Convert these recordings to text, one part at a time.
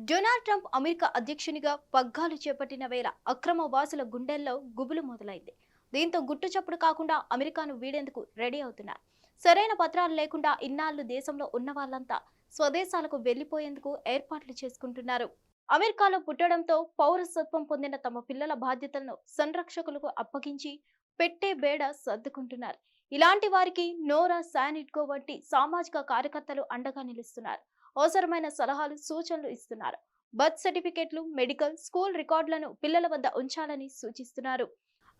Donald Trump America అధ్యక్షునిగా పగ్గాలు చేపట్టిన వేళ అక్రమ వాసుల గుండెల్లో గుబులు మొదలైంది. దీంతో గుట్టుచప్పుడు కాకుండా అమెరికాను వీడేందుకు రెడీ అవుతున్నారు. సరైన పత్రాలు లేకుండా ఇన్నాళ్లు దేశంలో ఉన్న వాళ్ళంతా స్వదేశాలకు వెళ్లిపోయేందుకు ఏర్పాట్లు చేసుకుంటున్నారు. అమెరికాలో పుట్టడంతో పౌరసత్వం పొందిన తమ పిల్లల బాధ్యతలను సంరక్షకులకు అప్పగించి పెట్టే బేడ సర్దుకుంటున్నారు. ఇలాంటి వారికి నోరా శానిట్కో వంటి సామాజిక కార్యకర్తలు అండగా నిలుస్తున్నారు. అవసరమైన సలహాలు సూచనలు ఇస్తున్నారు. బర్త్ సర్టిఫికెట్లు, మెడికల్, స్కూల్ రికార్డులను పిల్లల వద్ద ఉంచాలని సూచిస్తున్నారు.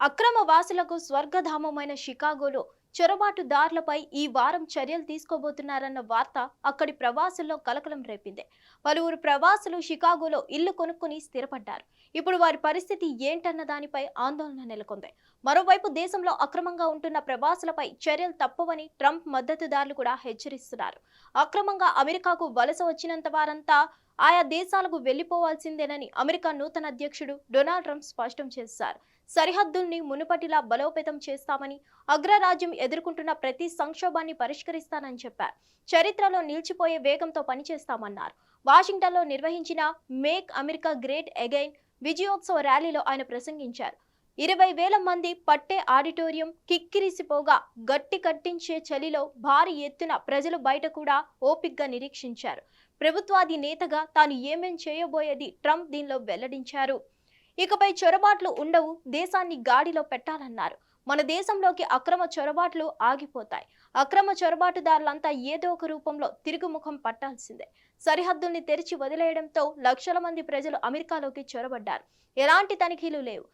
అక్రమ వాసులకు స్వర్గధామమైన షికాగోలో చొరబాటుదారులపై ఈ వారం చర్యలు తీసుకోబోతున్నారన్న వార్త అక్కడి ప్రవాసుల్లో కలకలం రేపింది. పలువురు ప్రవాసులు షికాగోలో ఇల్లు కొనుక్కుని స్థిరపడ్డారు. ఇప్పుడు వారి పరిస్థితి ఏంటన్న దానిపై ఆందోళన నెలకొంది. మరోవైపు దేశంలో అక్రమంగా ఉంటున్న ప్రవాసులపై చర్యలు తప్పవని ట్రంప్ మద్దతుదారులు కూడా హెచ్చరిస్తున్నారు. అక్రమంగా అమెరికాకు వలస వచ్చినంత వారంతా ఆయా దేశాలకు వెళ్లిపోవాల్సిందేనని అమెరికా నూతన అధ్యక్షుడు డొనాల్డ్ ట్రంప్ స్పష్టం చేశారు. సరిహద్దుల్ని మునుపటిలా బలోపేతం చేస్తామని, అగ్రరాజ్యం ఎదుర్కొంటున్న ప్రతి సంక్షోభాన్ని పరిష్కరిస్తానని చెప్పారు. చరిత్రలో నిలిచిపోయే వేగంతో పనిచేస్తామన్నారు. వాషింగ్టన్లో నిర్వహించిన మేక్ అమెరికా గ్రేట్ అగైన్ విజయోత్సవ ర్యాలీలో ఆయన ప్రసంగించారు. 20,000 మంది పట్టే ఆడిటోరియం కిక్కిరిసిపోగా గట్టి కట్టించే చలిలో భారీ ఎత్తున ప్రజలు బయట కూడా ఓపిగ్గా నిరీక్షించారు. ప్రభుత్వాది నేతగా తాను ఏమేం చేయబోయేది ట్రంప్ దీనిలో వెల్లడించారు. ఇకపై చొరబాట్లు ఉండవు, దేశాన్ని గాడిలో పెట్టాలన్నారు. మన దేశంలోకి అక్రమ చొరబాట్లు ఆగిపోతాయి. అక్రమ చొరబాటుదారులంతా ఏదో ఒక రూపంలో తిరుగుముఖం పట్టాల్సిందే. సరిహద్దుల్ని తెరిచి వదిలేయడంతో లక్షల మంది ప్రజలు అమెరికాలోకి చొరబడ్డారు. ఎలాంటి తనిఖీలు లేవు,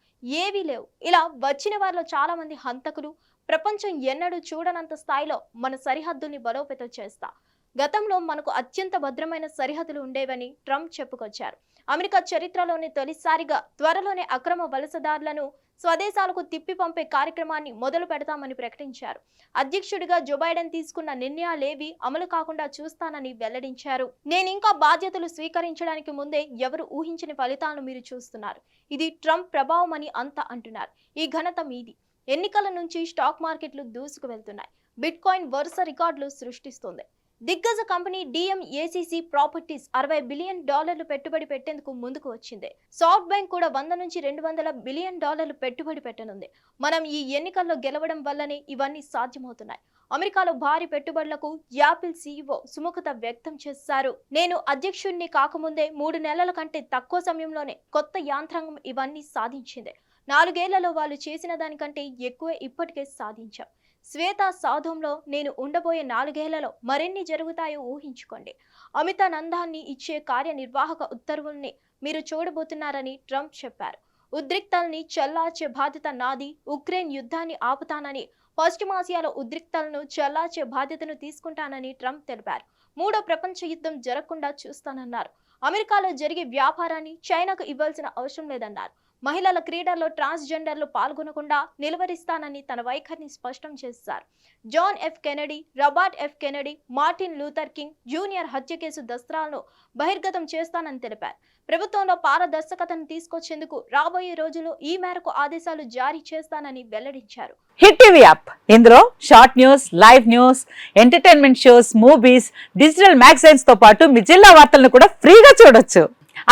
ఏవీ లేవు. ఇలా వచ్చిన వారిలో చాలా మంది హంతకులు. ప్రపంచం ఎన్నడూ చూడనంత స్థాయిలో మన సరిహద్దుల్ని బలోపేతం చేస్తా. గతంలో మనకు అత్యంత భద్రమైన సరిహద్దులు ఉండేవని ట్రంప్ చెప్పుకొచ్చారు. అమెరికా చరిత్రలోనే తొలిసారిగా త్వరలోనే అక్రమ వలసదారులను స్వదేశాలకు తిప్పి పంపే కార్యక్రమాన్ని మొదలు పెడతామని ప్రకటించారు. అధ్యక్షుడిగా జో బైడెన్ తీసుకున్న నిర్ణయాలేవి అమలు కాకుండా చూస్తానని వెల్లడించారు. నేనింకా బాధ్యతలు స్వీకరించడానికి ముందే ఎవరు ఊహించని ఫలితాలను మీరు చూస్తున్నారు. ఇది ట్రంప్ ప్రభావం అని అంతా అంటున్నారు. ఈ ఘనత మీది. ఎన్నికల నుంచి స్టాక్ మార్కెట్లు దూసుకు వెళ్తున్నాయి. బిట్ కాయిన్ వరుస రికార్డులు సృష్టిస్తుంది. దిగ్గజ కంపెనీ డిఎంఏసిసి ప్రాపర్టీస్ $60 బిలియన్ పెట్టుబడి పెట్టేందుకు ముందుకు వచ్చింది. సాఫ్ట్ బ్యాంక్ కూడా $100 నుంచి $200 బిలియన్ పెట్టుబడి పెట్టనుంది. మనం ఈ ఎన్నికల్లో గెలవడం వల్లనే ఇవన్నీ సాధ్యమవుతున్నాయి. అమెరికాలో భారీ పెట్టుబడులకు యాపిల్ సీఈఓ సుముఖత వ్యక్తం చేశారు. నేను అధ్యక్షుడిని కాకముందే 3 నెలల కంటే తక్కువ సమయంలోనే కొత్త యాంత్రాంగం ఇవన్నీ సాధించింది. 4 ఏళ్లలో వాళ్ళు చేసిన దానికంటే ఎక్కువే ఇప్పటికే సాధించాం. శ్వేత సౌధంలో నేను ఉండబోయే 4 ఏళ్లలో మరెన్ని జరుగుతాయో ఊహించుకోండి. అమితానందాన్ని ఇచ్చే కార్యనిర్వాహక ఉత్తర్వుల్ని మీరు చూడబోతున్నారని ట్రంప్ చెప్పారు. ఉద్రిక్తల్ని చల్లార్చే బాధ్యత నాది. ఉక్రెయిన్ యుద్ధాన్ని ఆపుతానని, పశ్చిమాసియాలో ఉద్రిక్తలను చల్లార్చే బాధ్యతను తీసుకుంటానని ట్రంప్ తెలిపారు. 3వ ప్రపంచ యుద్ధం జరగకుండా చూస్తానన్నారు. అమెరికాలో జరిగే వ్యాపారాన్ని చైనాకు ఇవ్వాల్సిన అవసరం లేదన్నారు. మహిళల క్రీడల్లో ట్రాన్స్జెండర్లు పాల్గొనకుండా నిలువరిస్తానని తన వైఖరిని స్పష్టం చేశారు. John F Kennedy, Robert F Kennedy, Martin Luther King Junior హత్య కేసు దస్త్రాలను బహిర్గతం చేస్తానని తెలిపారు. ప్రభుత్వంలో పారదర్శకతను తీసుకొచ్చేందుకు రాబోయే రోజుల్లో ఈ మేరకు ఆదేశాలు జారీ చేస్తానని వెల్లడించారు. హిట్ టీవీ యాప్, ఇందులో short news, live news, entertainment shows, movies, digital magazines తో పాటు మీ జిల్లా వార్తలను కూడా ఫ్రీగా చూడొచ్చు.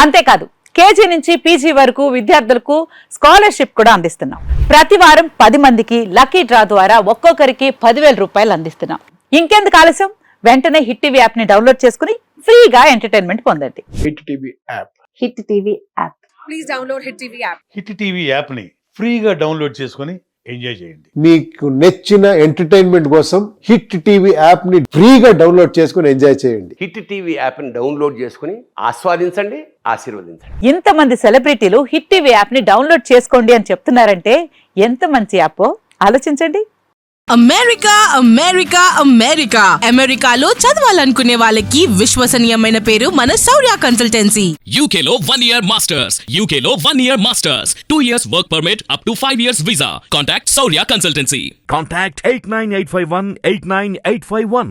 అంతేకాదు కేజీ నుంచి పీజీ వరకు విద్యార్థులకు స్కాలర్షిప్ కూడా అందిస్తున్నాం. ప్రతి వారం 10 మందికి లక్కీ డ్రా ద్వారా ఒక్కొక్కరికి 10,000 రూపాయలు అందిస్తున్నాం. ఇంకెందుకు ఆలస్యం, వెంటనే హిట్ టీవీ యాప్ ని డౌన్లోడ్ చేసుకుని ఫ్రీగా ఎంటర్టైన్మెంట్ పొందండి. Hit TV app. Hit TV app. Please download hit TV app. Hit TV app ని ఫ్రీగా డౌన్లోడ్ చేసుకుని ఎంజాయ్ చేయండి. మీకు నచ్చిన ఎంటర్టైన్మెంట్ కోసం హిట్ టీవీ యాప్ ని ఫ్రీగా డౌన్లోడ్ చేసుకుని ఎంజాయ్ చేయండి. హిట్ టీవీ యాప్ ని డౌన్లోడ్ చేసుకుని ఆస్వాదించండి, ఆశీర్వదించండి. ఇంతమంది సెలబ్రిటీలు హిట్ టీవీ యాప్ ని డౌన్లోడ్ చేసుకోండి అని చెప్తున్నారంటే ఎంత మంచి యాప్ ఆలోచించండి. అమెరికా అమెరికా అమెరికా అమెరికాలో చదవాలనుకునే వాళ్ళకి విశ్వసనీయమైన పేరు మన శౌర్య కన్సల్టెన్సీ. UK లో 1 year masters. UK లో 1 year masters. 2 years work permit up to 5 years visa. Contact Saurya Consultancy. Contact 89851 89851.